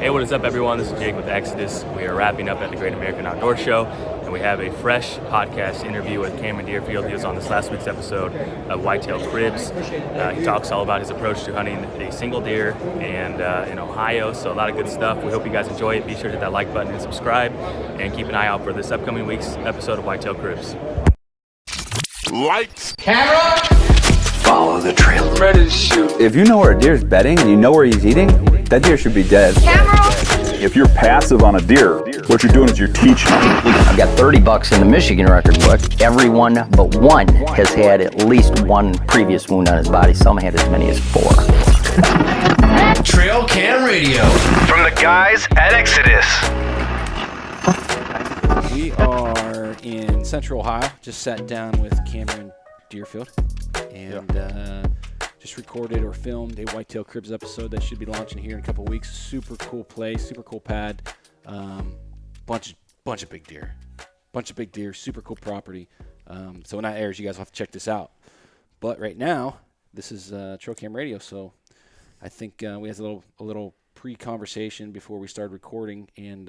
Hey, what is up, everyone? This is Jake with Exodus. We are wrapping up at the Great American Outdoor Show, and we have a fresh podcast interview with Cameran Derefield. He was on this last week's episode of Whitetail Cribs. He talks all about his approach to hunting a single deer and in Ohio, so a lot of good stuff. We hope you guys enjoy it. Be sure to hit that like button and subscribe, and keep an eye out for this upcoming week's episode of Whitetail Cribs. Lights, camera, follow the trail. ready to shoot. If you know where a deer's bedding and you know where he's eating, that deer should be dead. Camera! If you're passive on a deer, what you're doing is you're teaching them. I've got $30 in the Michigan record book. Everyone but one has had at least one previous wound on his body. Some had as many as 4. Trail Cam Radio from the guys at Exodus. We are in Central Ohio. Just sat down with Cameran Derefield and just recorded or filmed a Whitetail Cribs episode that should be launching here in a couple weeks. Super cool place, super cool pad, bunch of big deer, super cool property. So when that airs, you guys will have to check this out. But right now, this is Trail Cam Radio, so I think we had a little pre-conversation before we started recording, and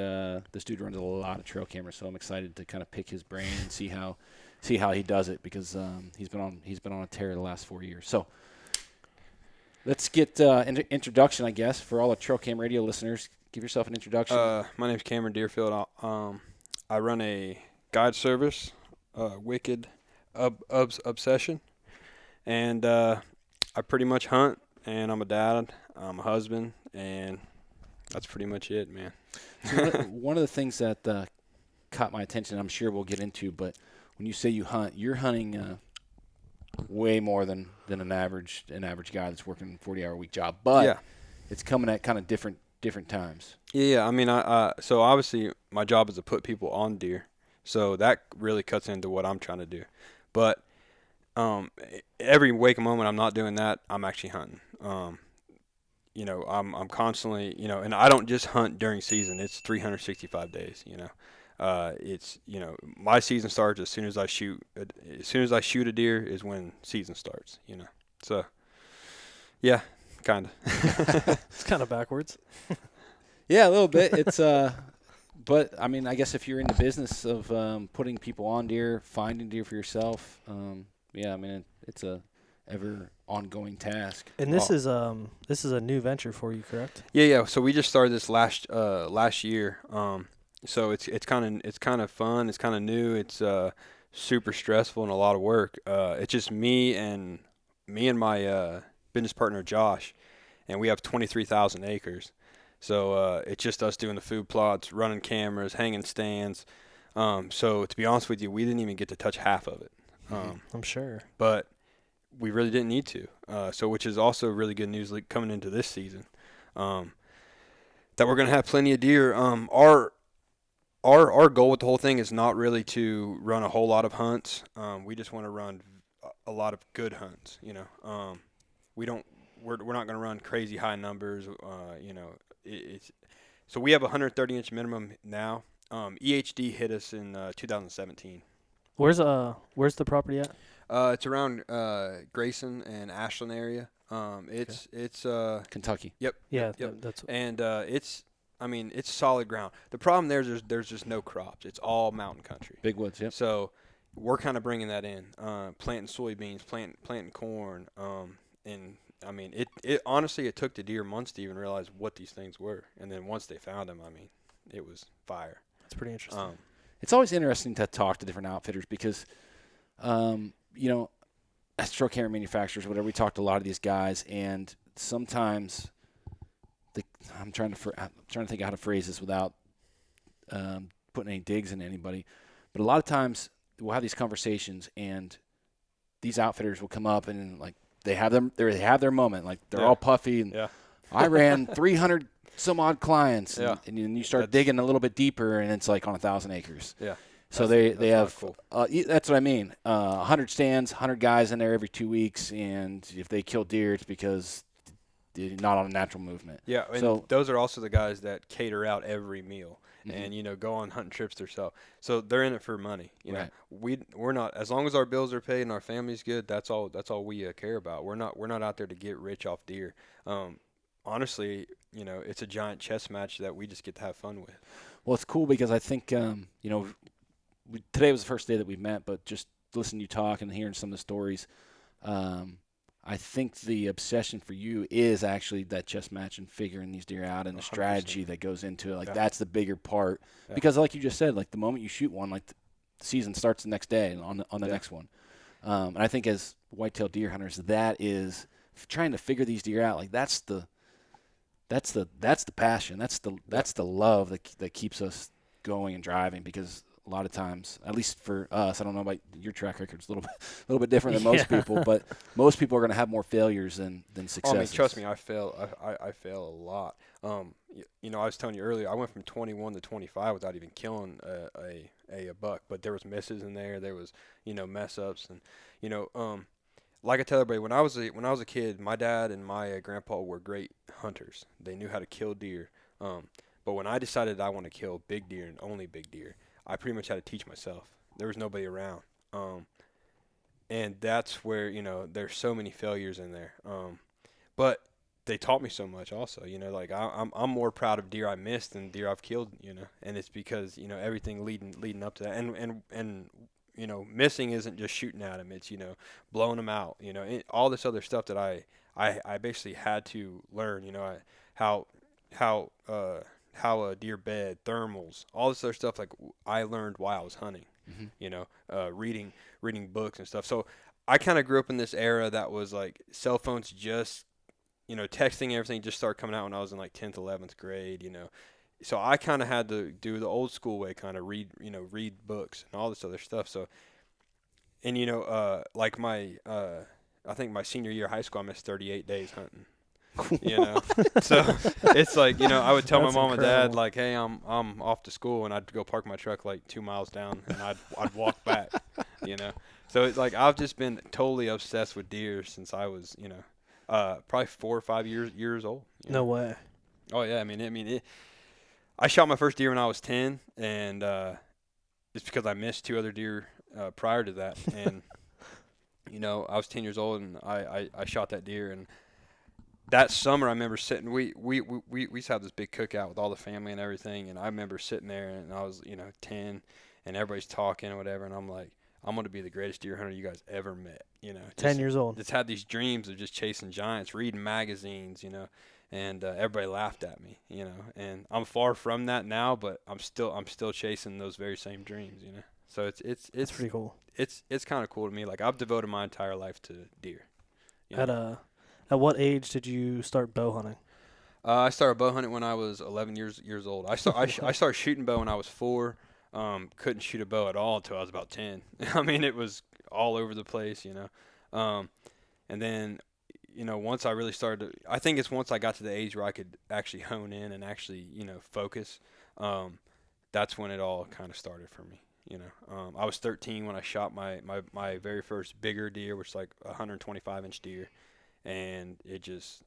this dude runs a lot of trail cameras, so I'm excited to kind of pick his brain and see how he does it, because he's been on a tear the last 4 years. So let's get introduction, I guess, for all the Trail Cam Radio listeners. Give yourself an introduction. My name's Cameran Derefield. I run a guide service, Wicked Obsession, and I pretty much hunt, and I'm a dad, I'm a husband, and that's pretty much it, man. One of the things that caught my attention, I'm sure we'll get into, but when you say you hunt, you're hunting way more than an average guy that's working a 40-hour-a-week job, but it's coming at kind of different times. Yeah. I mean, so obviously my job is to put people on deer, so that really cuts into what I'm trying to do. But every waking moment I'm not doing that, I'm actually hunting. I'm constantly, and I don't just hunt during season. It's 365 days, It's, my season starts as soon as I shoot. As soon as I shoot a deer is when season starts, So, yeah, kind of. It's kind of backwards. Yeah, a little bit. It's but I mean, I guess if you're in the business of putting people on deer, finding deer for yourself, it's a ever ongoing task. And this is a new venture for you, correct? Yeah. So we just started this last year. So it's kind of fun. It's kind of new. It's super stressful and a lot of work. It's just me and my business partner Josh, and we have 23,000 acres. So it's just us doing the food plots, running cameras, hanging stands. So to be honest with you, we didn't even get to touch half of it. I'm sure. But we really didn't need to. So which is also really good news coming into this season, that we're going to have plenty of deer. Our goal with the whole thing is not really to run a whole lot of hunts. We just want to run a lot of good hunts. We're not going to run crazy high numbers. So we have a 130-inch minimum now. EHD hit us in 2017. Where's the property at? It's around Grayson and Ashland area. It's Kentucky. Yep. Yeah, yep. That's. And it's solid ground. The problem there's just no crops. It's all mountain country. Big woods. Yep. So we're kind of bringing that in, planting soybeans, planting corn, and I mean it honestly it took the deer months to even realize what these things were, and then once they found them, I mean it was fire. That's pretty interesting. It's always interesting to talk to different outfitters because, as trail camera manufacturers, whatever, we talk to a lot of these guys, and sometimes I'm trying to think of how to phrase this without putting any digs in anybody, but a lot of times we'll have these conversations, and these outfitters will come up and like they have their moment, like they're all puffy, and I ran 300 some odd clients, and then you start digging a little bit deeper, and it's like on 1,000 acres. Yeah. So they have cool. That's what I mean. 100 stands, 100 guys in there every 2 weeks, and if they kill deer, it's because they're not on a natural movement. Yeah, and so those are also the guys that cater out every meal and go on hunting trips themselves. So they're in it for money. You know, we're not, as long as our bills are paid and our family's good. That's all we care about. We're not out there to get rich off deer. Honestly, it's a giant chess match that we just get to have fun with. Well, it's cool because I think, today was the first day that we met, but just listening to you talk and hearing some of the stories, I think the obsession for you is actually that chess match and figuring these deer out and the 100%. strategy that goes into it. Like, Yeah. that's the bigger part. Yeah. Because like you just said, like the moment you shoot one, like the season starts the next day on the Yeah. next one. And I think as whitetail deer hunters, that is trying to figure these deer out. Like that's the passion. That's the love that keeps us going and driving, because a lot of times, at least for us, I don't know about your track record, it's a little bit different than most people, but most people are going to have more failures than successes. I mean, trust me, I fail. I fail a lot. I was telling you earlier, I went from 21 to 25 without even killing a buck, but there was misses in there. There was mess ups, and like I tell everybody, when I was a kid, my dad and my grandpa were great hunters. They knew how to kill deer. But when I decided I want to kill big deer and only big deer, I pretty much had to teach myself. There was nobody around. And that's where, there's so many failures in there. But they taught me so much also, like I'm more proud of deer I missed than deer I've killed, and it's because, everything leading up to that. And missing isn't just shooting at them. It's, blowing them out, all this other stuff that I basically had to learn, how a deer bed, thermals, all this other stuff, like I learned while I was hunting, reading books and stuff. So I kind of grew up in this era that was like cell phones just, texting and everything just started coming out when I was in like 10th, 11th grade, So I kind of had to do the old school way, kind of read books and all this other stuff. So, and like I think my senior year of high school, I missed 38 days hunting. So it's like, I would tell That's my mom and dad, incredible. like, hey, I'm off to school, and I'd go park my truck like 2 miles down, and I'd walk back, So it's like I've just been totally obsessed with deer since I was, probably 4 or 5 years old. No way. Oh yeah, I shot my first deer when I was 10, and it's because I missed 2 other deer prior to that, and I was 10 years old, and I shot that deer. And that summer, I remember sitting. We used to have this big cookout with all the family and everything, and I remember sitting there, and I was 10, and everybody's talking or whatever, and I'm like, I'm going to be the greatest deer hunter you guys ever met. 10 years old. Just had these dreams of just chasing giants, reading magazines, and everybody laughed at me, and I'm far from that now, but I'm still chasing those very same dreams, So it's pretty cool. It's kind of cool to me. Like I've devoted my entire life to deer. At what age did you start bow hunting? I started bow hunting when I was 11 years old. I started shooting bow when I was 4. Couldn't shoot a bow at all until I was about 10. It was all over the place, And then, once I really started I think it's once I got to the age where I could actually hone in and actually, focus, that's when it all kind of started for me. I was 13 when I shot my very first bigger deer, which is like a 125-inch deer, and it just,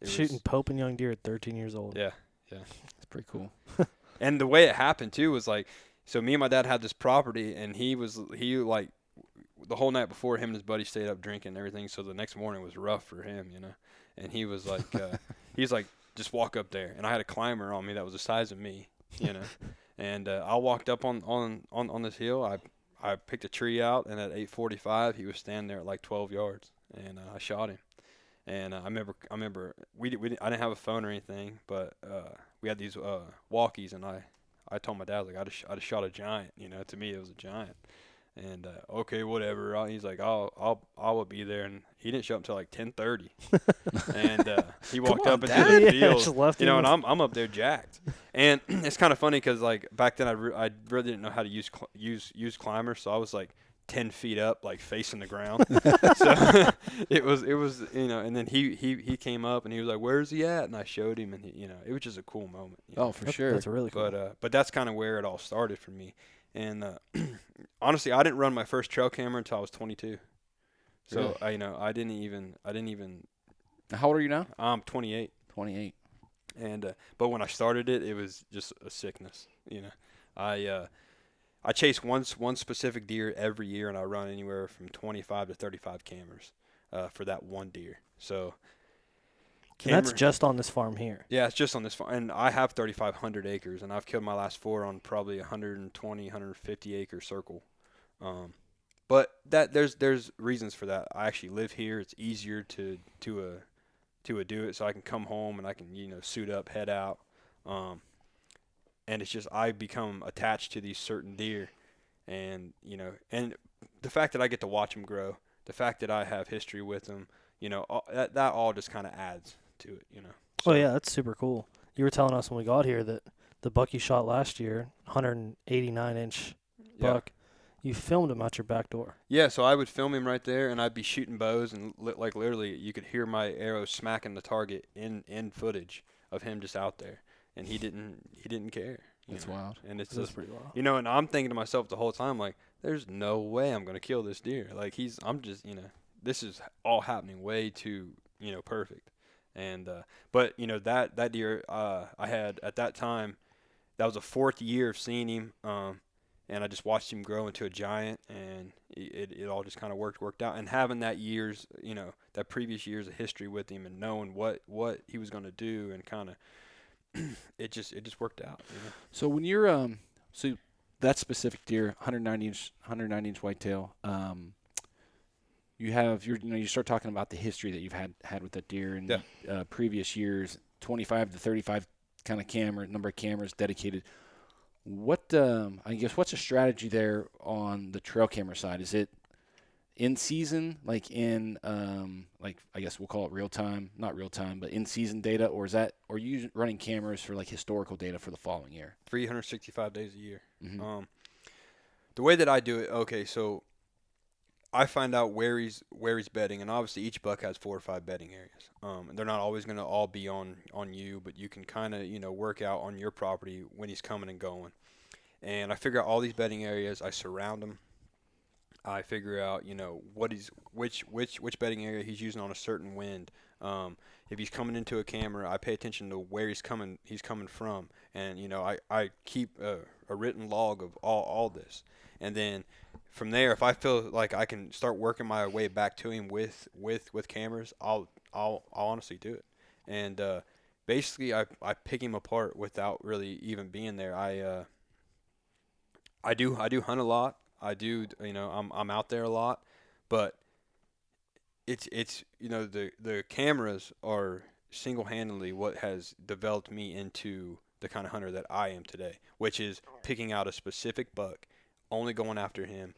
Shooting Pope and young deer at 13 years old. Yeah. It's pretty cool. And the way it happened too was like, so me and my dad had this property, and he like the whole night before, him and his buddy stayed up drinking and everything. So the next morning was rough for him, and he was like, he's like, just walk up there. And I had a climber on me that was the size of me, and I walked up on this hill. I picked a tree out, and at 8:45, he was standing there at like 12 yards, and I shot him. And I remember I didn't have a phone or anything, but we had these walkies, and I told my dad, like, I just shot a giant. To me it was a giant. And okay, whatever. He's like, I will be there, and he didn't show up until like 10:30. And he walked up into the field, and I'm up there jacked. And it's kind of funny because like back then I really didn't know how to use climbers, so I was like 10 feet up, like facing the ground. So it was and then he came up, and he was like, where's he at? And I showed him, and it was just a cool moment. Oh, for sure. That's really cool. But that's kind of where it all started for me. And honestly, I didn't run my first trail camera until I was 22. So Really? I didn't even. How old are you now? I'm 28. 28. And but when I started it, it was just a sickness. I chase one specific deer every year, and I run anywhere from 25 to 35 cameras for that one deer. So And that's just on this farm here. Yeah, it's just on this farm. And I have 3,500 acres, and I've killed my last 4 on probably 120, 150 acre circle. But there's reasons for that. I actually live here. It's easier to do it, so I can come home and I can suit up, head out. And it's just I become attached to these certain deer, and and the fact that I get to watch them grow, the fact that I have history with them, that all just kind of adds to it, Oh yeah, that's super cool. You were telling us when we got here that the buck you shot last year, 189-inch buck, you filmed him out your back door. Yeah, so I would film him right there, and I'd be shooting bows, and like literally, you could hear my arrows smacking the target in footage of him just out there, and he didn't care. That's wild. And it's That's just pretty wild. and I'm thinking to myself the whole time, like, there's no way I'm gonna kill this deer. Like I'm just this is all happening way too perfect. And but that deer I had at that time, that was the 4th year of seeing him, and I just watched him grow into a giant, and it all just kind of worked out. And having that that previous years of history with him, and knowing what he was going to do, and kind of it just worked out. So when you're so that specific deer, 190-inch whitetail, you start talking about the history that you've had with that deer in previous years, 25 to 35 kind of number of cameras dedicated. What's a strategy there on the trail camera side? Is it in season, like I guess we'll call it not real time, but in season data, or are you running cameras for like historical data for the following year? 365 days a year. Mm-hmm. The way that I do it, okay, so I find out where he's bedding, and obviously each buck has 4 or 5 bedding areas. And they're not always going to all be on you, but you can kind of work out on your property when he's coming and going. And I figure out all these bedding areas. I surround them. I figure out which bedding area he's using on a certain wind. If he's coming into a camera, I pay attention to where he's coming from, and I keep a written log of all this. And then from there, if I feel like I can start working my way back to him with cameras, I'll honestly do it. And basically, I pick him apart without really even being there. I do hunt a lot. I do, I'm out there a lot, but it's the cameras are single-handedly what has developed me into the kind of hunter that I am today, which is picking out a specific buck, only going after him,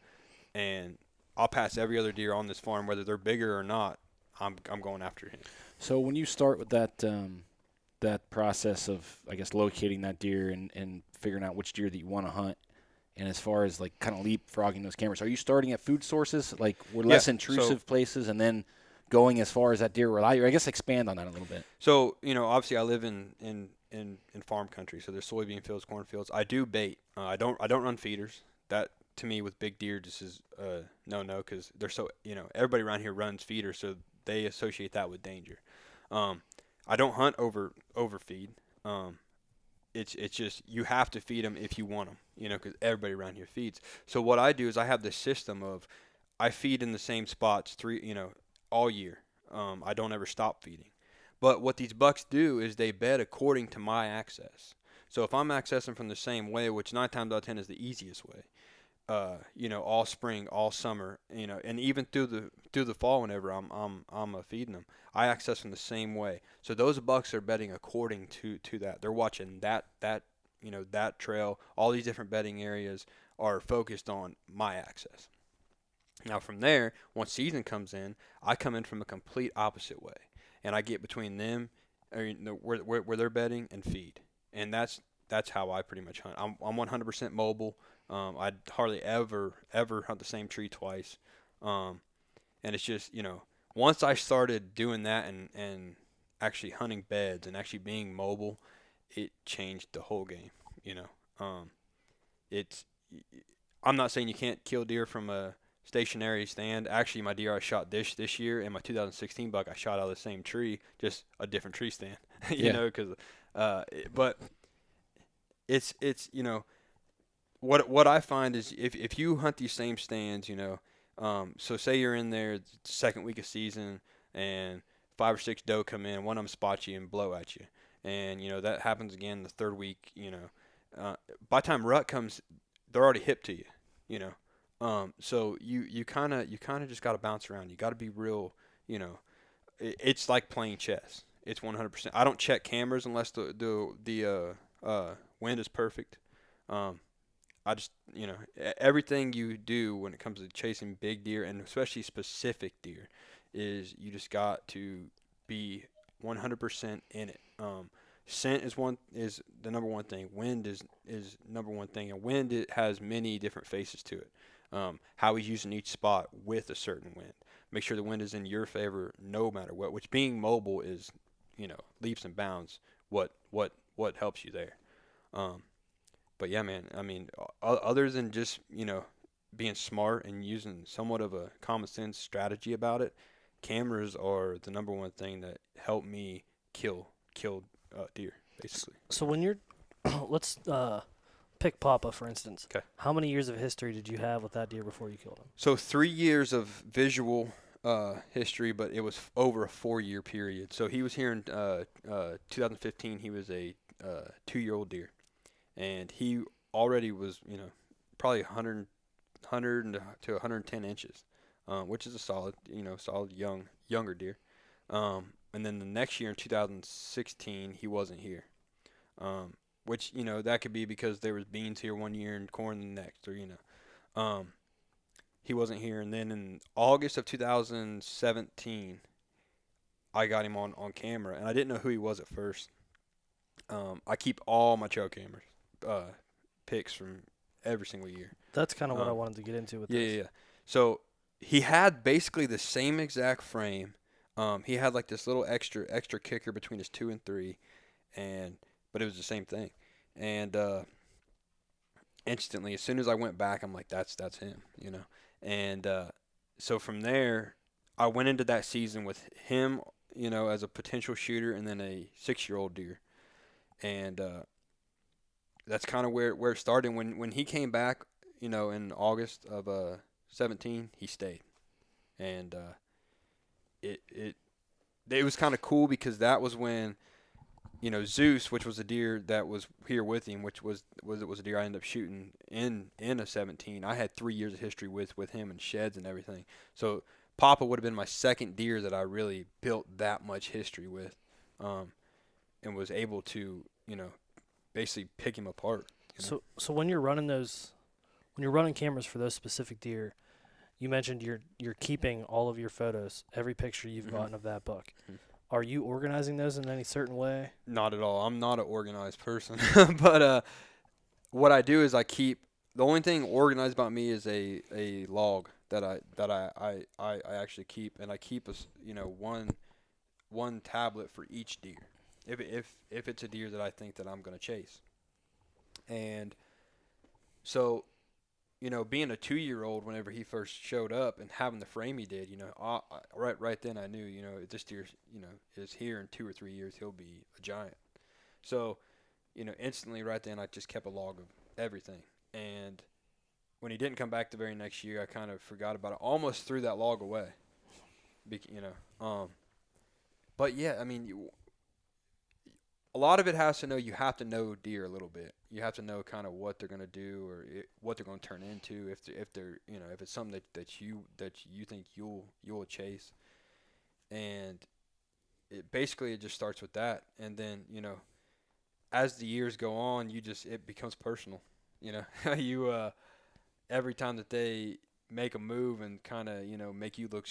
and I'll pass every other deer on this farm, whether they're bigger or not. I'm going after him. So when you start with that process of, I guess, locating that deer and figuring out which deer that you want to hunt, and as far as like kind of leapfrogging those cameras, are you starting at food sources, like less intrusive places, and then going as far as that deer will allow you? I guess expand on that a little bit. So obviously I live in farm country, so there's soybean fields, cornfields. I do bait. I don't run feeders. That to me with big deer just is no, because they're so everybody around here runs feeders, so they associate that with danger. I don't hunt over feed. It's just you have to feed them if you want them, because everybody around here feeds. So what I do is I have this system of I feed in the same spots all year. I don't ever stop feeding. But what these bucks do is they bed according to my access. So if I'm accessing from the same way, which 9 times out of 10 is the easiest way, all spring, all summer, and even through the fall whenever I'm feeding them, I access them the same way. So those bucks are bedding according to that. They're watching that trail. All these different bedding areas are focused on my access. Now from there, once season comes in, I come in from a complete opposite way, and I get between them, where they're bedding, and feed, and that's how I pretty much hunt. I'm 100% mobile. I'd hardly ever hunt the same tree twice, and it's just once I started doing that and actually hunting beds and actually being mobile, it changed the whole game. I'm not saying you can't kill deer from a stationary stand. Actually, my deer I shot this year and my 2016 buck I shot out of the same tree, just a different tree stand. But it's what I find is if you hunt these same stands, so say you're in there the second week of season, and 5 or 6 doe come in, one of them spots you and blow at you. And, that happens again the third week, by the time rut comes, they're already hip to you, so you kind of just got to bounce around. You got to be real, it's like playing chess. It's 100%. I don't check cameras unless the wind is perfect. I just, everything you do when it comes to chasing big deer, and especially specific deer, is you just got to be 100% in it. Scent is the number one thing. Wind is number one thing, and wind, it has many different faces to it. How he's using each spot with a certain wind. Make sure the wind is in your favor no matter what. Which, being mobile is, leaps and bounds what helps you there. But yeah, man, I mean, other than just, being smart and using somewhat of a common sense strategy about it, cameras are the number one thing that help me kill deer, basically. So when you're, let's pick Papa, for instance. Okay. How many years of history did you have with that deer before you killed him? So 3 years of visual history, but it was over a 4-year period. So he was here in 2015. He was a 2-year-old deer. And he already was, probably 100 to 110 inches, which is a solid younger deer. And then the next year in 2016, he wasn't here, which, that could be because there was beans here one year and corn the next, or, he wasn't here. And then in August of 2017, I got him on camera, and I didn't know who he was at first. I keep all my trail cameras pics from every single year. That's kind of what I wanted to get into with this. Yeah. So he had basically the same exact frame. He had like this little extra kicker between his 2 and 3, but it was the same thing. And instantly, as soon as I went back, I'm like, that's him, And so from there, I went into that season with him, as a potential shooter, and then a 6-year-old deer. And that's kind of where it started. When he came back, in August of 17, he stayed. And it was kind of cool because that was when, Zeus, which was a deer that was here with him, which was a deer I ended up shooting in a 17. I had 3 years of history with him and sheds and everything. So Papa would have been my second deer that I really built that much history with, and was able to, basically pick him apart. So when you're running cameras for those specific deer, you mentioned you're keeping all of your photos, every picture you've gotten of that buck. Mm-hmm. Are you organizing those in any certain way? Not at all. I'm not an organized person. But what I do is I keep – the only thing organized about me is a log that I actually keep. And I keep one tablet for each deer if it's a deer that I think that I'm going to chase. And so – being a 2-year-old, whenever he first showed up and having the frame he did, right then I knew, if this deer, is here in 2 or 3 years, he'll be a giant. So, instantly right then I just kept a log of everything. And when he didn't come back the very next year, I kind of forgot about it, almost threw that log away, But yeah, I mean, a lot of it has to know, you have to know deer a little bit. You have to know kind of what they're going to do or what they're going to turn into if they're if it's something that you think you'll chase. And it just starts with that. And then, as the years go on, it becomes personal. You every time that they make a move and kind of, make you look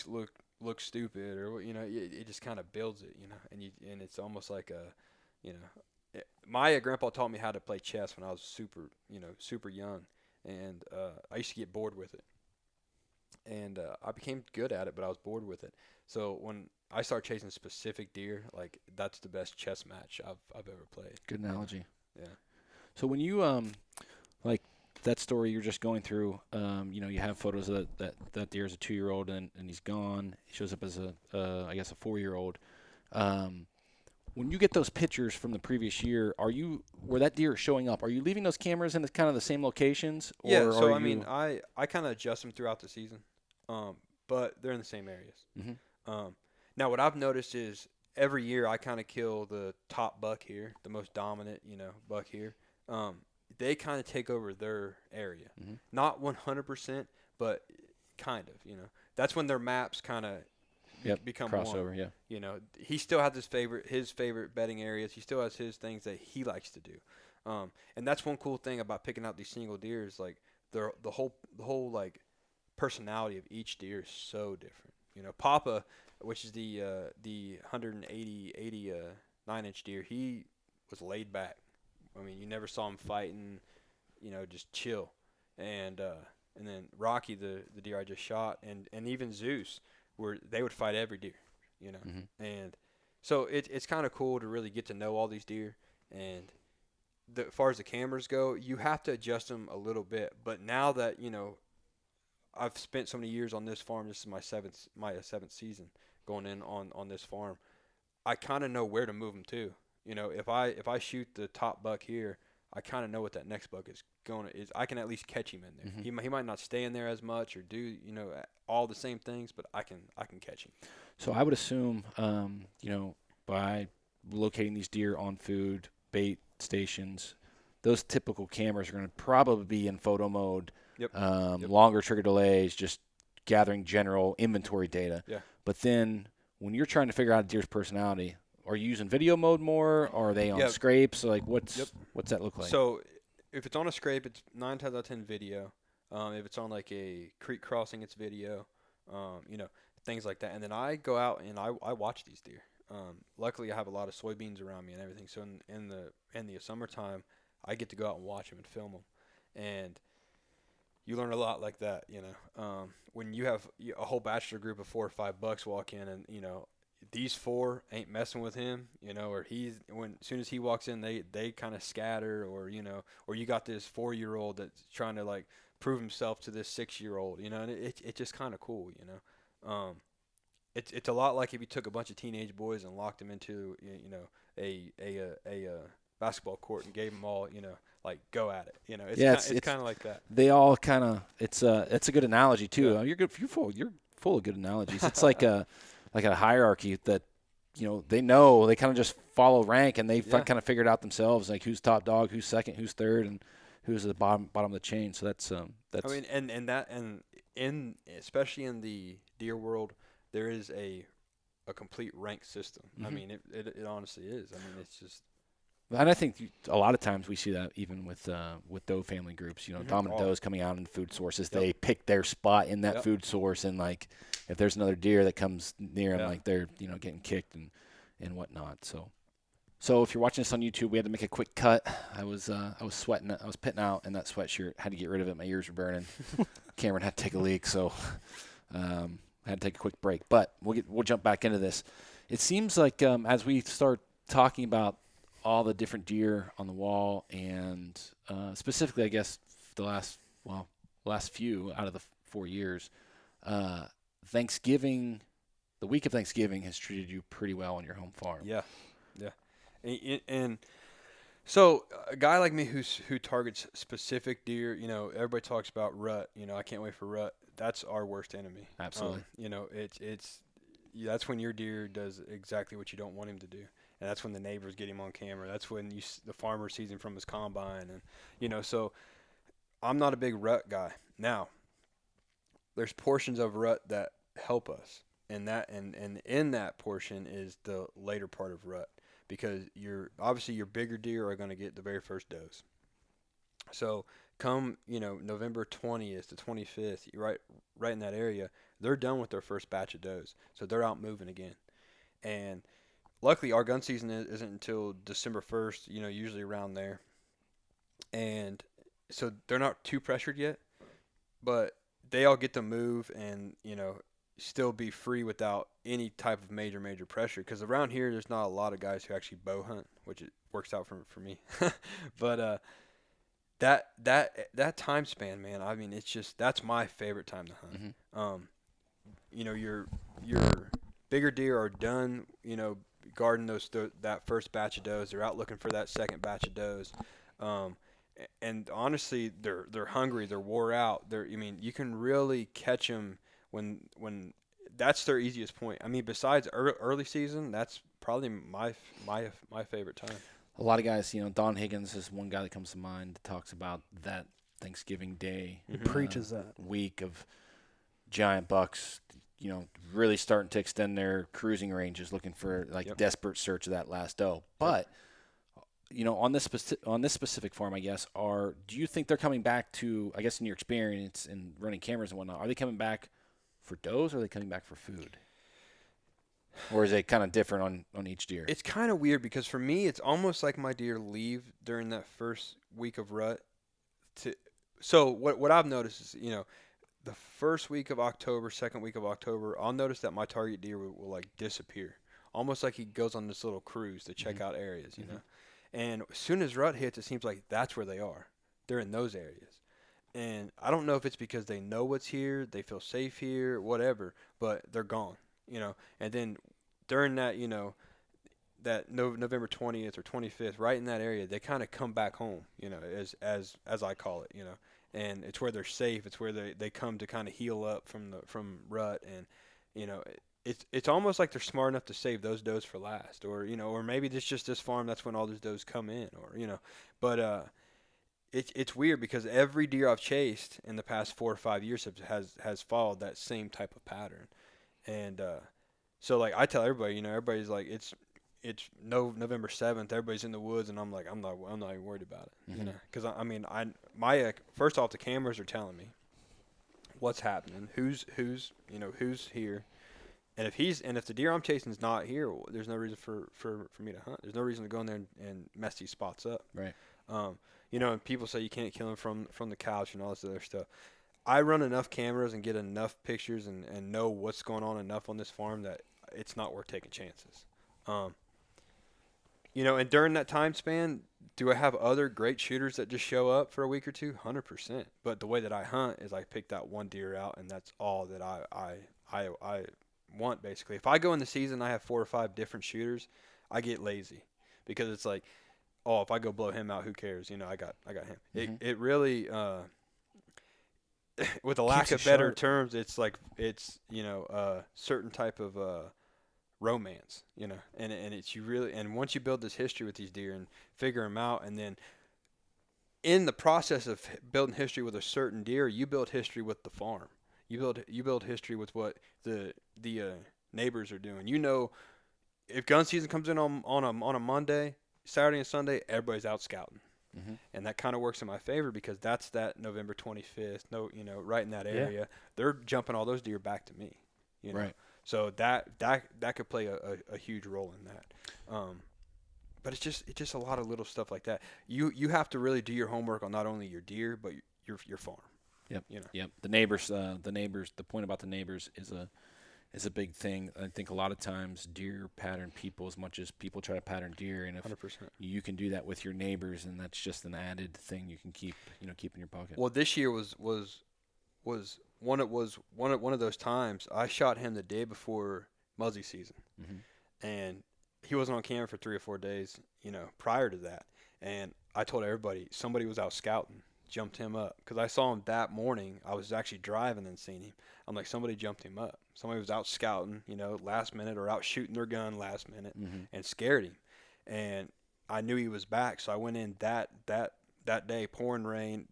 stupid or it just kind of builds it, and it's almost like a my grandpa taught me how to play chess when I was super young, and I used to get bored with it. And I became good at it, but I was bored with it. So when I start chasing specific deer, like that's the best chess match I've ever played. Good analogy. Yeah. So when you like that story you're just going through, you have photos of that deer as a 2-year-old and he's gone. He shows up as a 4-year-old. When you get those pictures from the previous year, where that deer is showing up, are you leaving those cameras in kind of the same locations? Or yeah, so I kind of adjust them throughout the season, but they're in the same areas. Mm-hmm. Now what I've noticed is every year I kind of kill the top buck here, the most dominant, buck here. They kind of take over their area. Not 100%, but kind of, That's when their maps kind of become crossover, one. He still has his favorite bedding areas. He still has his things that he likes to do. And that's one cool thing about picking out these single deer is like the whole like personality of each deer is so different. Papa, which is the 180 9-inch deer, he was laid back. I mean, you never saw him fighting, just chill. And then Rocky, the deer I just shot, and even Zeus, they would fight every deer, And so it's kind of cool to really get to know all these deer. And as far as the cameras go, you have to adjust them a little bit. But now that, I've spent so many years on this farm, this is my seventh season going in on this farm, I kind of know where to move them to. If I shoot the top buck here, I kind of know what that next buck is I can at least catch him in there. He might not stay in there as much or do all the same things, but I can catch him. So I would assume by locating these deer on food, bait stations, those typical cameras are going to probably be in photo mode. Yep. Longer trigger delays, just gathering general inventory data. Yeah. But then when you're trying to figure out a deer's personality, are you using video mode more, or are they on scrapes? Like what's that look like? So if it's on a scrape, it's 9 times out of 10 video. If it's on like a creek crossing, it's video. Things like that. And then I go out and I watch these deer. Luckily, I have a lot of soybeans around me and everything. So in the summertime, I get to go out and watch them and film them. And you learn a lot like that, when you have a whole bachelor group of 4 or 5 bucks walk in and, these 4 ain't messing with him, or as soon as he walks in, they kind of scatter or you got this 4-year-old that's trying to like prove himself to this 6-year-old, and it's just kind of cool, It's a lot like if you took a bunch of teenage boys and locked them into, a basketball court and gave them all, like go at it. It's kind of like that. They all kind of it's a good analogy too. Yeah. You're full of good analogies. It's like a hierarchy that they kind of just follow rank and they kind of figure it out themselves, like who's top dog, who's second, who's third, and who's at the bottom of the chain. So that's I mean, and especially in the deer world, there is a complete rank system. I mean, it honestly is. I mean, it's just. And I think a lot of times we see that even with doe family groups, dominant does coming out in food sources, they pick their spot in that food source, and like if there's another deer that comes near them, like they're getting kicked and whatnot. So if you're watching this on YouTube, we had to make a quick cut. I was sweating, I was pitting out in that sweatshirt, had to get rid of it. My ears were burning. Cameron had to take a leak, so I had to take a quick break. But we'll jump back into this. It seems like as we start talking about all the different deer on the wall, and specifically, I guess, the last few out of the 4 years, Thanksgiving, the week of Thanksgiving has treated you pretty well on your home farm. Yeah. And so a guy like me who targets specific deer, everybody talks about rut. I can't wait for rut. That's our worst enemy. Absolutely. That's when your deer does exactly what you don't want him to do. And that's when the neighbors get him on camera. That's when the farmer sees him from his combine. And, so I'm not a big rut guy. Now, there's portions of rut that help us. And in that portion is the later part of rut. Because obviously your bigger deer are going to get the very first does. So come, November 20th to 25th, right in that area, they're done with their first batch of does. So they're out moving again. And luckily, our gun season isn't until December 1st, usually around there. And so they're not too pressured yet, but they all get to move and, still be free without any type of major pressure. Because around here, there's not a lot of guys who actually bow hunt, which it works out for me. But that time span, man, I mean, that's my favorite time to hunt. Your bigger deer are done, guarding that first batch of does. They're out looking for that second batch of does, and honestly, they're hungry. They're wore out. You can really catch them when that's their easiest point. I mean, besides early season, that's probably my favorite time. A lot of guys, Don Higgins is one guy that comes to mind that talks about that Thanksgiving Day. He preaches that week of giant bucks, really starting to extend their cruising ranges, looking for desperate search of that last doe. But on this specific farm, I guess, do you think they're coming back to? I guess in your experience in running cameras and whatnot, are they coming back for does, or are they coming back for food? Or is it kind of different on each deer? It's kind of weird because for me, it's almost like my deer leave during that first week of rut. So what I've noticed is, the first week of October, second week of October, I'll notice that my target deer will like disappear, almost like he goes on this little cruise to check out areas, you know. And as soon as rut hits, it seems like that's where they are. They're in those areas. And I don't know if it's because they know what's here, they feel safe here, whatever, but they're gone, And then during that, that November 20th or 25th, right in that area, they kind of come back home, as I call it, And it's where they're safe. It's where they come to kind of heal up from rut, and it's almost like they're smart enough to save those does for last, or or maybe it's just this farm, that's when all those does come in, or but it's weird because every deer I've chased in the past 4 or 5 years has followed that same type of pattern, and so like I tell everybody, everybody's like it's November 7th, everybody's in the woods, and I'm like I'm not even worried about it, because my first off, the cameras are telling me what's happening, who's here. And if the deer I'm chasing is not here, there's no reason for me to hunt. There's no reason to go in there and mess these spots up. Right. And people say you can't kill them from the couch and all this other stuff. I run enough cameras and get enough pictures and know what's going on enough on this farm that it's not worth taking chances. And during that time span, do I have other great shooters that just show up for a week or two? 100%. But the way that I hunt is I pick that one deer out, and that's all that I want, basically. If I go in the season, I have 4 or 5 different shooters, I get lazy because it's like, oh, if I go blow him out, who cares? I got him. It really, with a lack of better terms, it's like it's a certain type of romance, and it's and once you build this history with these deer and figure them out, and then in the process of building history with a certain deer, you build history with the farm. You build history with what the neighbors are doing. If gun season comes in on a Monday, Saturday and Sunday, everybody's out scouting, and that kind of works in my favor because that's that November 25th. Right in that area, they're jumping all those deer back to me. Right. So that could play a huge role in that. But it's just a lot of little stuff like that. You have to really do your homework on not only your deer but your farm. Yep. Yep. The neighbors. The point about the neighbors is a big thing. I think a lot of times deer pattern people as much as people try to pattern deer, and if 100%. you can do that with your neighbors, and that's just an added thing you can keep in your pocket. Well, this year was one of those times. I shot him the day before muzzy season, and he wasn't on camera for 3 or 4 days, prior to that. And I told everybody somebody was out scouting. Jumped him up because I saw him that morning. I was actually driving and seen him. I'm like, somebody jumped him up. Somebody was out scouting, last minute, or out shooting their gun last minute, and scared him. And I knew he was back, so I went in that day, pouring rain,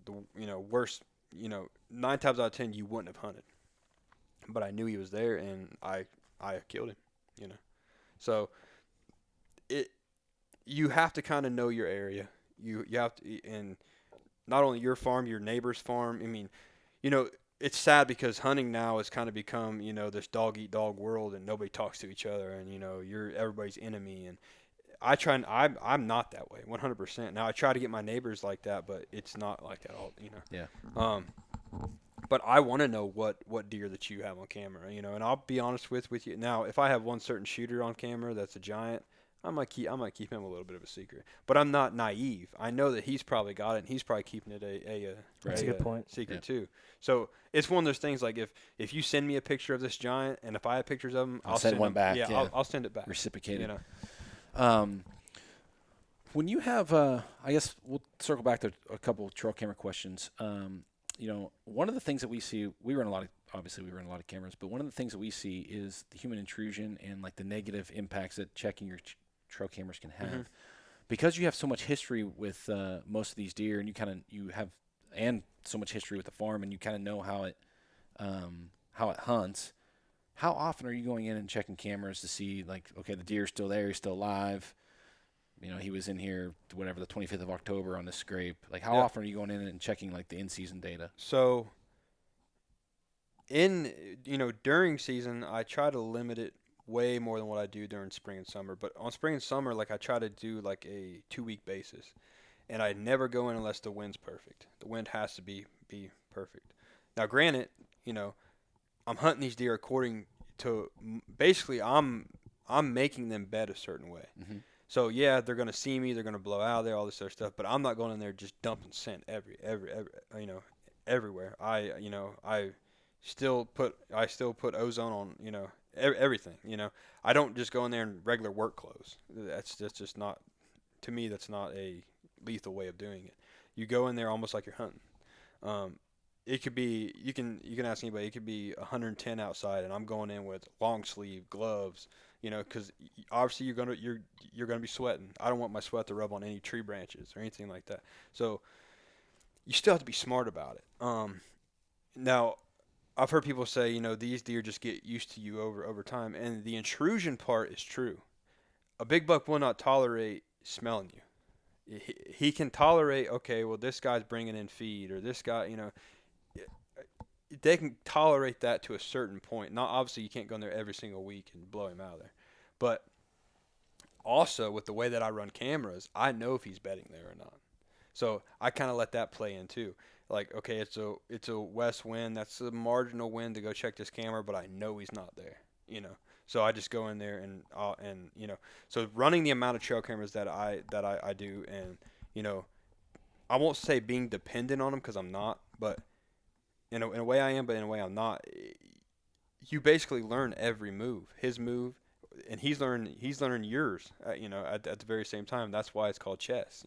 worst, 9 times out of 10 you wouldn't have hunted, but I knew he was there, and I killed him. So you have to kind of know your area. You have to, and not only your farm, your neighbor's farm. I mean, it's sad because hunting now has kind of become, this dog-eat-dog world, and nobody talks to each other, and, you're everybody's enemy. And I'm not that way, 100%. Now, I try to get my neighbors like that, but it's not like that all, Yeah. But I want to know what deer that you have on camera, and I'll be honest with you. Now, if I have one certain shooter on camera that's a giant, I might keep him a little bit of a secret, but I'm not naive. I know that he's probably got it, and he's probably keeping it That's a good point. Secret too. So it's one of those things like if you send me a picture of this giant, and if I have pictures of him, I'll send one back. Yeah, I'll send it back. Reciprocated. When you have, I guess we'll circle back to a couple of trail camera questions. One of the things that we see, we run a lot obviously we run a lot of cameras, but one of the things that we see is the human intrusion and like the negative impacts that checking your trail cameras can have. Because you have so much history with most of these deer, and you have so much history with the farm, and you kind of know how it hunts. How often are you going in and checking cameras to see, like, okay, the deer's still there, he's still alive? You know, he was in here, whatever, the 25th of October on this scrape. Like, how often are you going in and checking, like, the in-season data? So, during season, I try to limit it way more than what I do during spring and summer. But on spring and summer, like, I try to do, like, a 2-week basis. And I never go in unless the wind's perfect. The wind has to be perfect. Now, granted, I'm hunting these deer according to basically I'm making them bet a certain way. So yeah, they're gonna see me, they're gonna blow out there, all this other stuff. But I'm not going in there just dumping scent everywhere. I still put ozone on everything. I don't just go in there in regular work clothes. That's just not, to me, that's not a lethal way of doing it. You go in there almost like you're hunting. It could be, you can ask anybody, it could be 110 outside and I'm going in with long sleeve gloves, because obviously you're gonna be sweating. I don't want my sweat to rub on any tree branches or anything like that. So you still have to be smart about it. Now I've heard people say, these deer just get used to you over time, and the intrusion part is true. A big buck will not tolerate smelling you. He can tolerate, okay, well, this guy's bringing in feed, or this guy, they can tolerate that to a certain point. Not obviously you can't go in there every single week and blow him out of there. But also with the way that I run cameras, I know if he's bedding there or not. So I kind of let that play in too. Like, okay, it's a west wind. That's a marginal wind to go check this camera, but I know he's not there, So I just go in there and so running the amount of trail cameras that I do, and I won't say being dependent on them, because I'm not, but in a way I am, but in a way I'm not. You basically learn every move, his move, and he's learning yours. At the very same time. That's why it's called chess.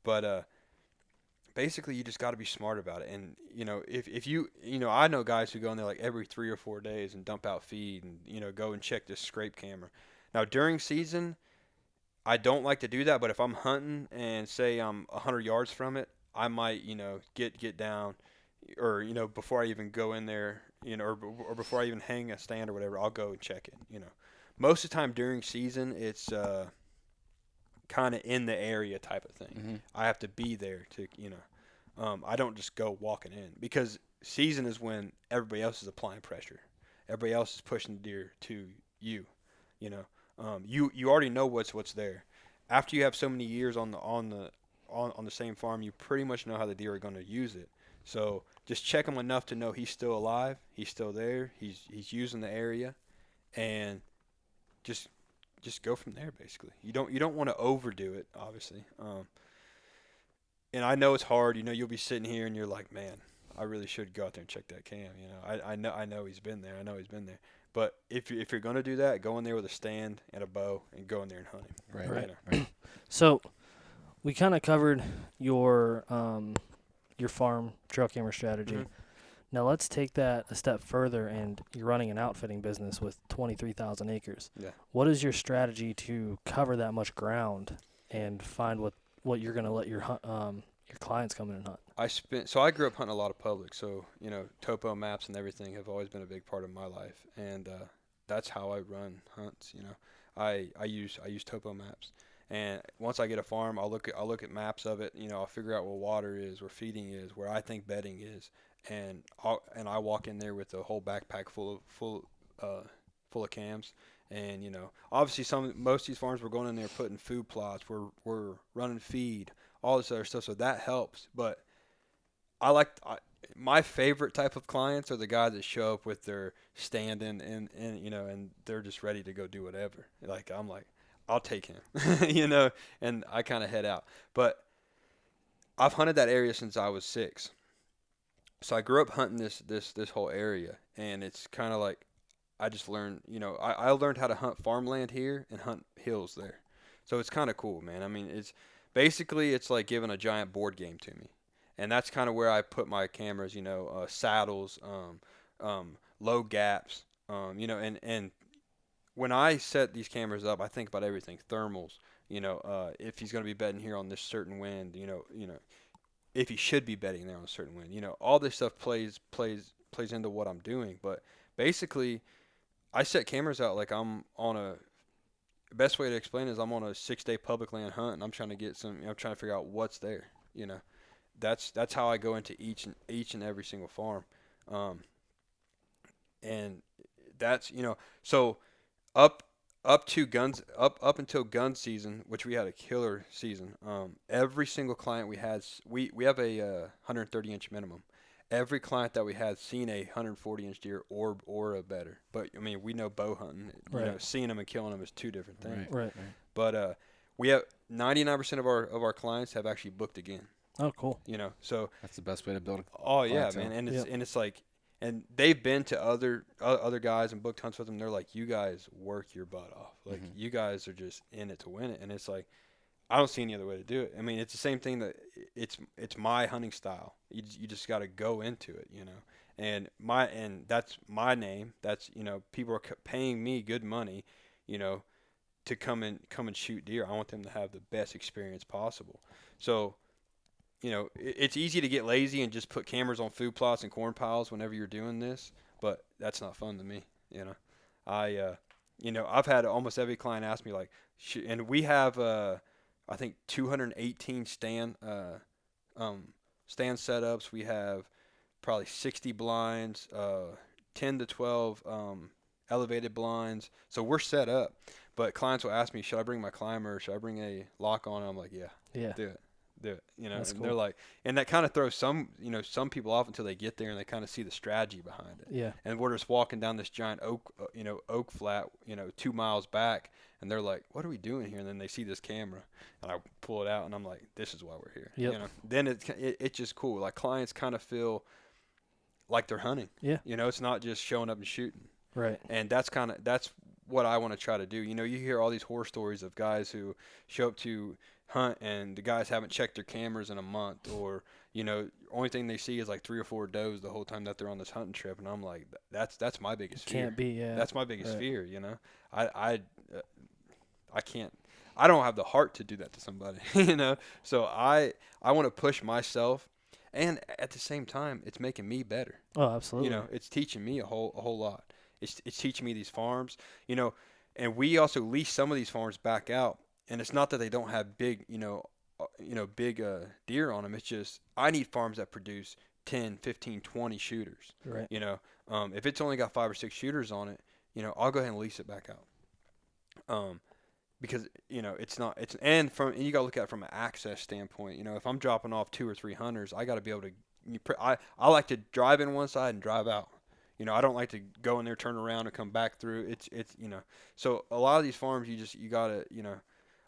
But basically you just got to be smart about it. And if you I know guys who go in there like every 3 or 4 days and dump out feed and go and check this scrape camera. Now during season, I don't like to do that, but if I'm hunting and say I'm 100 yards from it, I might get down, or before I even go in there, or before I even hang a stand or whatever, I'll go and check it. Most of the time during season, it's kind of in the area type of thing. I have to be there to I don't just go walking in, because season is when everybody else is applying pressure, everybody else is pushing the deer to you. You already know what's there. After you have so many years on the same farm, you pretty much know how the deer are going to use it. So just check him enough to know he's still alive, he's still there, he's using the area, and just go from there. Basically, you don't want to overdo it, obviously. And I know it's hard. You'll be sitting here and you're like, man, I really should go out there and check that cam. I know he's been there. But if you're going to do that, go in there with a stand and a bow and go in there and hunt him. Right. So we kind of covered your farm trail camera strategy. Now let's take that a step further, and you're running an outfitting business with 23,000 acres. Yeah. What is your strategy to cover that much ground and find what you're going to let your clients come in and hunt? I grew up hunting a lot of public, so topo maps and everything have always been a big part of my life, and that's how I run hunts. I use topo maps, and once I get a farm, I'll look at maps of it. I'll figure out where water is, where feeding is, where I think bedding is, and I walk in there with a whole backpack full of cams. And obviously most of these farms, we're going in there putting food plots, we're running feed, all this other stuff, so that helps. But my favorite type of clients are the guys that show up with their stand and they're just ready to go do whatever. Like, I'm like, I'll take him, and I kind of head out. But I've hunted that area since I was 6. So I grew up hunting this whole area, and it's kind of like I just learned, I learned how to hunt farmland here and hunt hills there. So it's kind of cool, man. I mean, it's like giving a giant board game to me. And that's kind of where I put my cameras, saddles, low gaps, and when I set these cameras up, I think about everything, thermals, if he's going to be bedding here on this certain wind, if he should be bedding there on a certain wind, all this stuff plays into what I'm doing. But basically, I set cameras out like I'm on a. Best way to explain it is I'm on a 6-day public land hunt, and I'm trying to get I'm trying to figure out what's there. That's how I go into each and every single farm, and that's so up until gun season, which we had a killer season. Every single client we had, we have a 130-inch minimum. Every client that we had seen a 140-inch deer or a better. But I mean, we know bow hunting. Seeing them and killing them is two different things. Right. But we have 99% of our clients have actually booked again. Oh, cool. So That's the best way to build a oh yeah, man, and it's like, and they've been to other guys and booked hunts with them. They're like, you guys work your butt off. Like you guys are just in it to win it. And it's like, I don't see any other way to do it. I mean, it's the same thing that it's my hunting style. You just got to go into it, And that's my name. That's people are paying me good money, to come and shoot deer. I want them to have the best experience possible. So, it's easy to get lazy and just put cameras on food plots and corn piles whenever you're doing this, but that's not fun to me. I've had almost every client ask me like, and we have I think 218 stand setups. We have probably 60 blinds, 10 to 12 elevated blinds. So we're set up. But clients will ask me, should I bring my climber? Should I bring a lock on? I'm like, yeah, do it. That's and cool. they're like, and that kind of throws some people off until they get there and they kind of see the strategy behind it. Yeah. And we're just walking down this giant oak flat, 2 miles back, and they're like, what are we doing here? And then they see this camera, and I pull it out, and I'm like, this is why we're here. Yep. Then it's just cool. Like clients kind of feel like they're hunting. Yeah. It's not just showing up and shooting. Right. And that's what I want to try to do. You hear all these horror stories of guys who show up to hunt and the guys haven't checked their cameras in a month, or only thing they see is like 3 or 4 does the whole time that they're on this hunting trip, and I'm like, that's my biggest fear. Can't be, yeah. That's my biggest Right. fear. I can't. I don't have the heart to do that to somebody. So I want to push myself, and at the same time, it's making me better. Oh, absolutely. It's teaching me a whole lot. It's teaching me these farms, and we also lease some of these farms back out. And it's not that they don't have big, big deer on them. It's just I need farms that produce 10, 15, 20 shooters. Right. If it's only got 5 or 6 shooters on it, I'll go ahead and lease it back out. Because it's not. And you got to look at it from an access standpoint. If I'm dropping off 2 or 3 hunters, I got to be able to. I like to drive in one side and drive out. I don't like to go in there, turn around, and come back through. It's So a lot of these farms, you gotta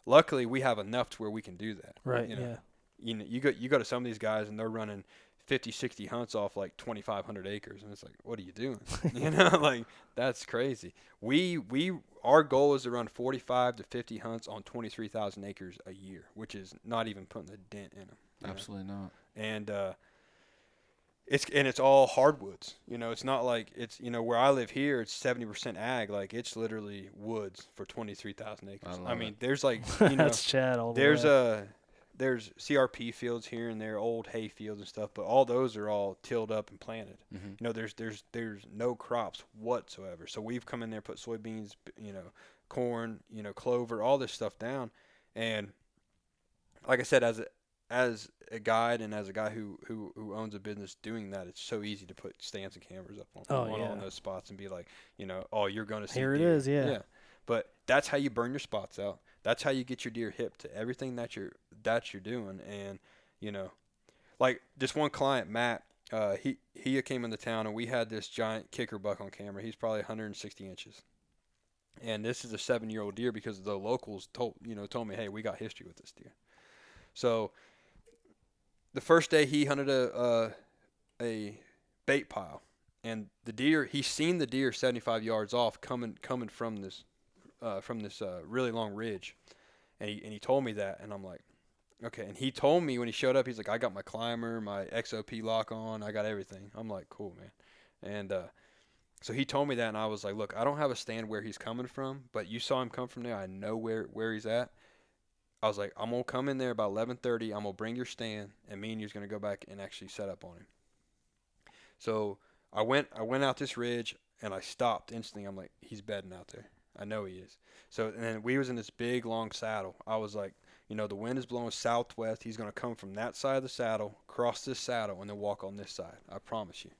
Luckily, we have enough to where we can do that. Right. Yeah. You go to some of these guys and they're running 50, 60 hunts off like 2,500 acres, and it's like, what are you doing? Like that's crazy. Our goal is to run 45 to 50 hunts on 23,000 acres a year, which is not even putting a dent in them. Absolutely not. And it's all hardwoods. It's not like it's where I live here. It's 70% ag. Like it's literally woods for 23,000 acres. I mean, there's like That's Chad all the way. There's CRP fields here and there, old hay fields and stuff, but all those are all tilled up and planted. Mm-hmm. There's no crops whatsoever. So we've come in there, put soybeans, corn, clover, all this stuff down, and like I said, as a guide and as a guy who owns a business doing that, it's so easy to put stands and cameras up on those spots and be like, oh, you're going to see Here it deer. is, yeah. But that's how you burn your spots out. That's how you get your deer hip to everything that you're doing. And like this one client, Matt, he came into town and we had this giant kicker buck on camera. He's probably 160 inches. And this is a 7-year-old deer because the locals told me, hey, we got history with this deer. So the first day he hunted a bait pile, and the deer, he's seen the deer 75 yards off coming from this really long ridge, and he told me that, and I'm like, okay. And he told me when he showed up, he's like, I got my climber, my XOP lock on, I got everything. I'm like, cool, man. And So he told me that, and I was like, look, I don't have a stand where he's coming from, but you saw him come from there. I know where he's at. I was like, I'm going to come in there about 11:30. I'm going to bring your stand, and me and you's going to go back and actually set up on him. So I went out this ridge, and I stopped instantly. I'm like, he's bedding out there. I know he is. So, and then we was in this big, long saddle. I was like, the wind is blowing southwest. He's going to come from that side of the saddle, cross this saddle, and then walk on this side. I promise you.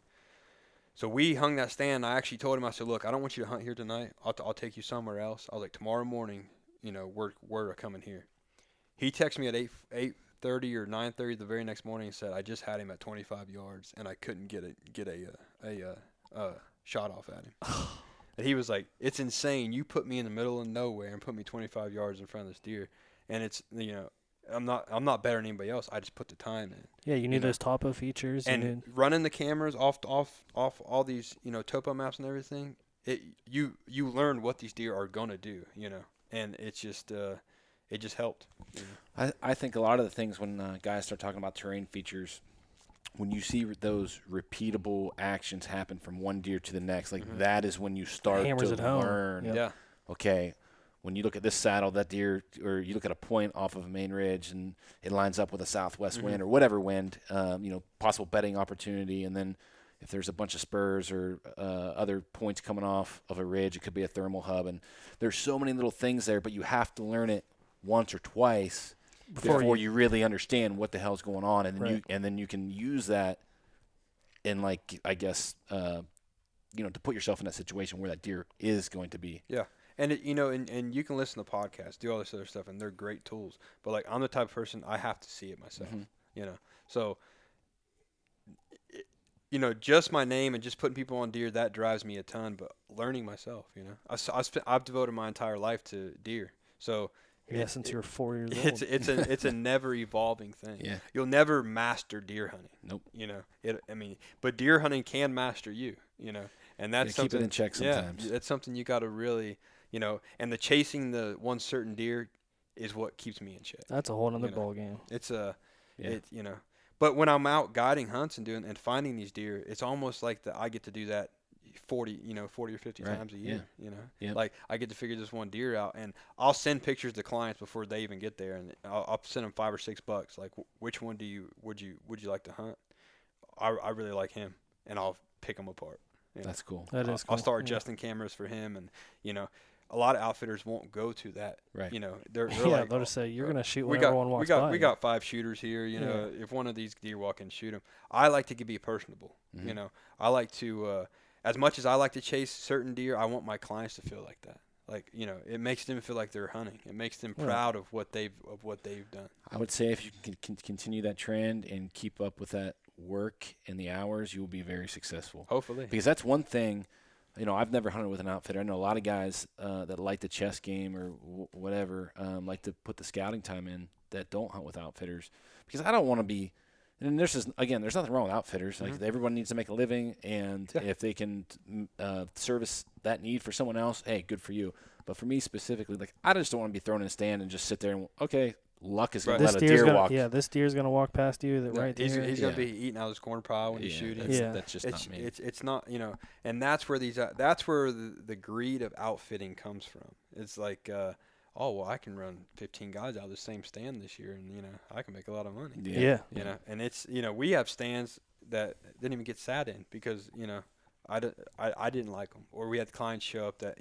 So we hung that stand. I actually told him, I said, look, I don't want you to hunt here tonight. I'll take you somewhere else. I was like, tomorrow morning, we're coming here. He texted me at 8:30 or 9:30 the very next morning and said, I just had him at 25 yards, and I couldn't get a shot off at him. And he was like, it's insane. You put me in the middle of nowhere and put me 25 yards in front of this deer. And it's, I'm not better than anybody else. I just put the time in. Yeah, you need those topo features. And running the cameras off all these, topo maps and everything, you learn what these deer are going to do, and it's just it just helped. I think a lot of the things when guys start talking about terrain features, when you see those repeatable actions happen from one deer to the next, like that is when you start to learn. Yeah. Okay, when you look at this saddle, that deer, or you look at a point off of a main ridge and it lines up with a southwest wind or whatever wind, possible bedding opportunity, and then if there's a bunch of spurs or other points coming off of a ridge, it could be a thermal hub, and there's so many little things there, but you have to learn it once or twice before you really understand what the hell's going on, and then you can use that in, like, I guess, to put yourself in that situation where that deer is going to be. Yeah. And and you can listen to podcasts, do all this other stuff, and they're great tools. But like, I'm the type of person, I have to see it myself. So just my name and just putting people on deer, that drives me a ton. But learning myself, I've devoted my entire life to deer. So since you're 4 years old, it's a never evolving thing. Yeah. You'll never master deer hunting. Nope. But deer hunting can master you. And that's something. Keep it in check sometimes. Yeah, that's something you got to really. And the chasing the one certain deer is what keeps me in check. that's a whole other ball game. It's but when I'm out guiding hunts and finding these deer, it's almost like I get to do that 40 or 50 times a year. Like, I get to figure this one deer out, and I'll send pictures to clients before they even get there, and I'll send them $5 or $6. Like, which one would you like to hunt? I really like him, and I'll pick them apart. That's cool. That is cool. I'll start adjusting cameras for him, and a lot of outfitters won't go to that. Right. They're Yeah, like, they'll just say, you're going to shoot when everyone walks by. We got 5 shooters here. If one of these deer walk in, shoot them. I like to be personable. I like to, as much as I like to chase certain deer, I want my clients to feel like that. Like, it makes them feel like they're hunting. It makes them proud of what they've done. I would say if you can continue that trend and keep up with that work and the hours, you will be very successful. Hopefully. Because that's one thing. I've never hunted with an outfitter. I know a lot of guys that like the chess game or whatever, like to put the scouting time in, that don't hunt with outfitters. Because I don't want to be – and there's nothing wrong with outfitters. Like, everyone needs to make a living, and if they can service that need for someone else, hey, good for you. But for me specifically, like, I just don't want to be thrown in a stand and just sit there and, okay, luck is going to let a deer walk. Yeah, this deer's going to walk past you right there. He's going to be eating out of his corn pile when he's shooting. That's just not me. It's not, and that's where the greed of outfitting comes from. It's like, I can run 15 guys out of the same stand this year, and I can make a lot of money. Yeah. And it's we have stands that didn't even get sat in because I didn't like them, or we had clients show up that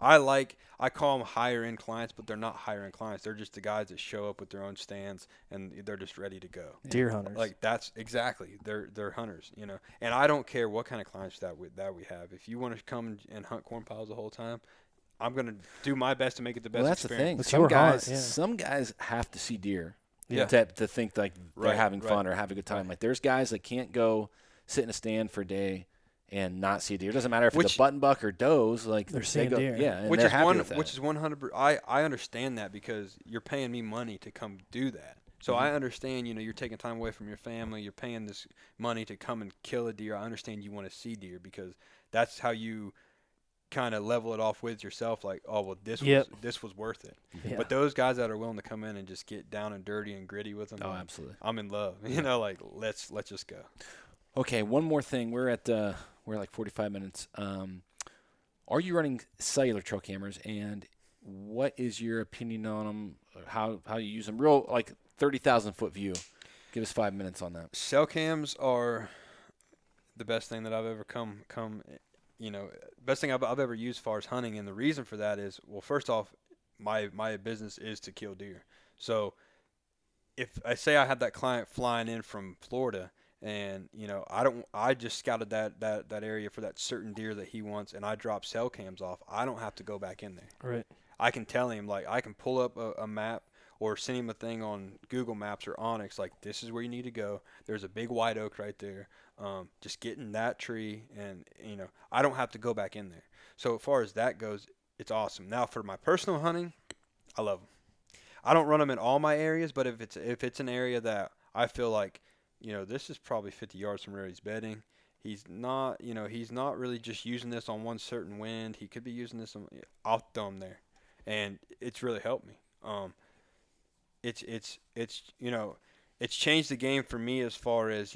I call them higher end clients, but they're not higher end clients. They're just the guys that show up with their own stands and they're just ready to go. Deer hunters. Like, that's exactly they're hunters, And I don't care what kind of clients that we have. If you want to come and hunt corn piles the whole time, I'm going to do my best to make it the best experience. That's the thing. Some guys have to see deer to think like they're having fun or have a good time. Like, there's guys that can't go sit in a stand for a day and not see a deer. It doesn't matter if it's a button buck or does. Like, they're seeing deer. Yeah, and which they're is happy with that. Which is 100%. I understand that because you're paying me money to come do that. So I understand, you're taking time away from your family. You're paying this money to come and kill a deer. I understand you want to see deer because that's how you kind of level it off with yourself, like, oh, well, this was worth it. Yeah. But those guys that are willing to come in and just get down and dirty and gritty with them, absolutely, I'm in love. Like, let's just go. Okay, one more thing. We're at like 45 minutes. Are you running cellular trail cameras, and what is your opinion on them? How you use them? Real like 30,000 foot view. Give us 5 minutes on that. Cell cams are the best thing that I've ever best thing I've ever used as far as hunting. And the reason for that is, well, first off, my business is to kill deer. So if I say I have that client flying in from Florida and, I just scouted that area for that certain deer that he wants, and I drop cell cams off, I don't have to go back in there. Right. I can tell him, like, I can pull up a map or send him a thing on Google Maps or Onyx, like, this is where you need to go. There's a big white oak right there. Just get in that tree, and, I don't have to go back in there. So as far as that goes, it's awesome. Now, for my personal hunting, I love them. I don't run them in all my areas, but if it's an area that I feel like, this is probably 50 yards from where he's bedding, he's not really just using this on one certain wind. He could be using this on, I'll throw him there. And it's really helped me. It's changed the game for me as far as,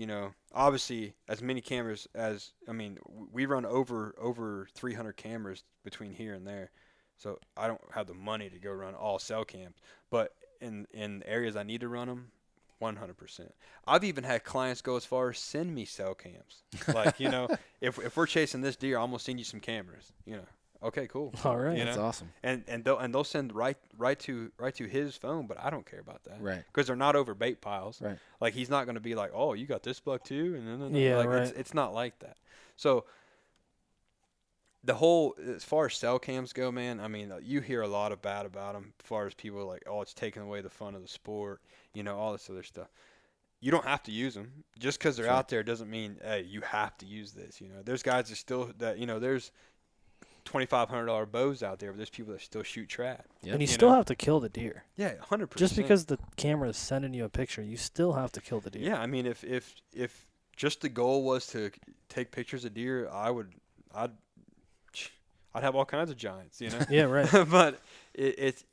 obviously as many cameras we run over 300 cameras between here and there. So I don't have the money to go run all cell cams, but in areas I need to run them, 100%. I've even had clients go as far as send me cell cams. Like, if we're chasing this deer, I'm gonna send you some cameras. Okay, cool. All right, that's awesome. And they'll send right to his phone, but I don't care about that. Right. Because they're not over bait piles. Right. Like, he's not gonna be like, oh, you got this buck too, and Yeah, like, right. it's not like that. So the whole, as far as cell cams go, man, you hear a lot of bad about them as far as people like, oh, it's taking away the fun of the sport, all this other stuff. You don't have to use them. Just because they're out there doesn't mean, hey, you have to use this. There's guys that still, there's $2,500 bows out there, but there's people that still shoot trad. Yep. And you still have to kill the deer. Yeah, 100%. Just because the camera is sending you a picture, you still have to kill the deer. Yeah, if just the goal was to take pictures of deer, I'd have all kinds of giants, Yeah, right. But it's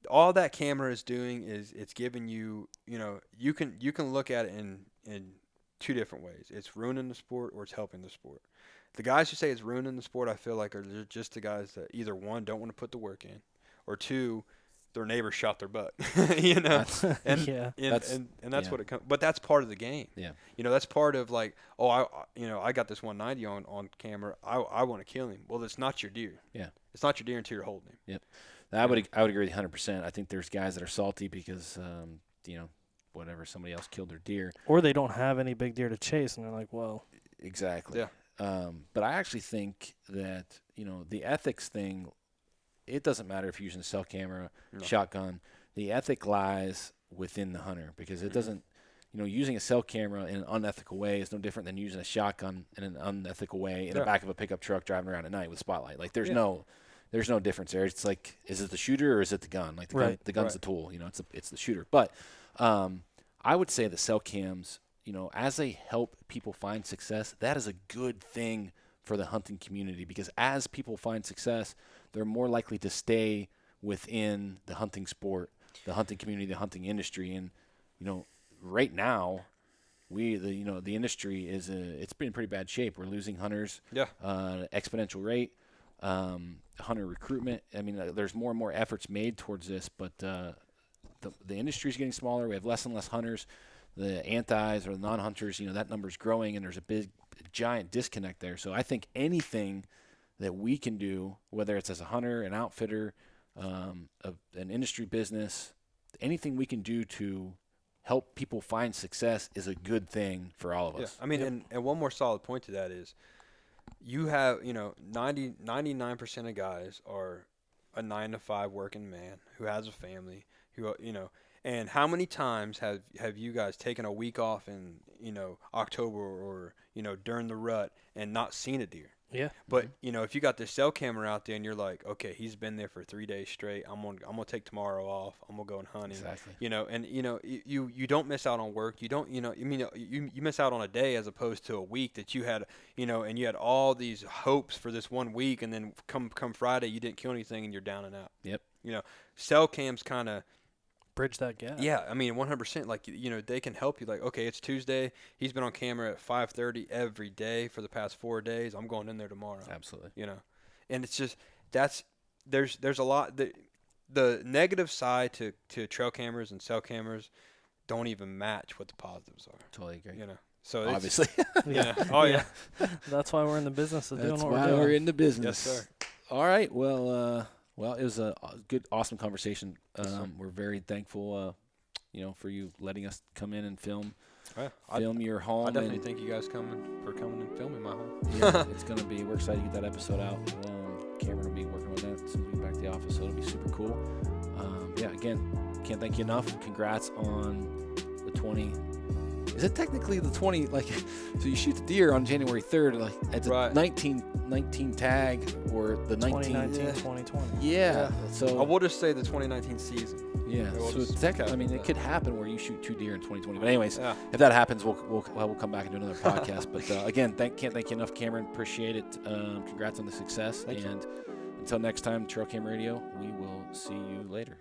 all that camera is doing is it's giving you, you can look at it in two different ways. It's ruining the sport or it's helping the sport. The guys who say it's ruining the sport, I feel like are just the guys that either one, don't want to put the work in, or two, their neighbor shot their butt. That's What it comes. But that's part of the game. Yeah. That's part of like, oh, I got this 190 on camera. I want to kill him. Well, it's not your deer. Yeah. It's not your deer until you're holding him. Yep. I would agree with you 100%. I think there's guys that are salty because whatever, somebody else killed their deer, Or they don't have any big deer to chase, and they're like, well. Exactly. Yeah. But I actually think that the ethics thing, it doesn't matter if you're using a cell camera, shotgun. The ethic lies within the hunter, because it doesn't, using a cell camera in an unethical way is no different than using a shotgun in an unethical way in the back of a pickup truck driving around at night with a spotlight. Like there's no difference there. It's like, is it the shooter or is it the gun? Like the gun's the tool. It's the shooter. But I would say that cell cams, as they help people find success, that is a good thing for the hunting community, because as people find success, they're more likely to stay within the hunting sport, the hunting community, the hunting industry. And, right now, the industry it's been in pretty bad shape. We're losing hunters, exponential rate, hunter recruitment. There's more and more efforts made towards this, but the industry is getting smaller. We have less and less hunters. The antis or the non-hunters, that number's growing, and there's a giant disconnect there. So I think anything that we can do, whether it's as a hunter, an outfitter, an industry business, anything we can do to help people find success is a good thing for all of us. And one more solid point to that is, you have 99% of guys are a 9-to-5 working man who has a family, who and how many times have you guys taken a week off in October or during the rut and not seen a deer? Yeah. But if you got this cell camera out there and you're like, okay, he's been there for 3 days straight. I'm gonna take tomorrow off. I'm gonna go and hunt him. Exactly. You don't miss out on work. You don't you miss out on a day as opposed to a week that you had and you had all these hopes for this 1 week, and then come Friday you didn't kill anything and you're down and out. Yep. Cell cams kind of bridge that gap. Yeah, I mean, 100%. Like, you know, they can help you. Like, okay, it's Tuesday. He's been on camera at 5:30 every day for the past 4 days. I'm going in there tomorrow. Absolutely. You know, and it's just there's a lot the negative side to trail cameras and cell cameras don't even match what the positives are. Totally agree. You know, so it's, Obviously. yeah. Oh yeah. That's why we're in the business of doing That's what why we're doing. we're in the business. Yes, sir. All right. Well, it was a good, awesome conversation. We're very thankful, for you letting us come in and film your home. I definitely thank you guys for coming and filming my home. Yeah, we're excited to get that episode out. Cameron will be working on that as soon as we get back to the office, so it'll be super cool. Again, can't thank you enough. Congrats on the 20. Is it technically the 20? Like, so you shoot the deer on January 3rd, like at the 19 tag or the 2019, 2020. Yeah. So I will just say the 2019 season. Yeah. So technically, I mean, it could happen where you shoot 2 deer in 2020. But anyways, Yeah. if that happens, we'll come back and do another podcast. But again, can't thank you enough, Cameron. Appreciate it. Congrats on the success. Thank you. Until next time, Trail Cam Radio. We will see you later.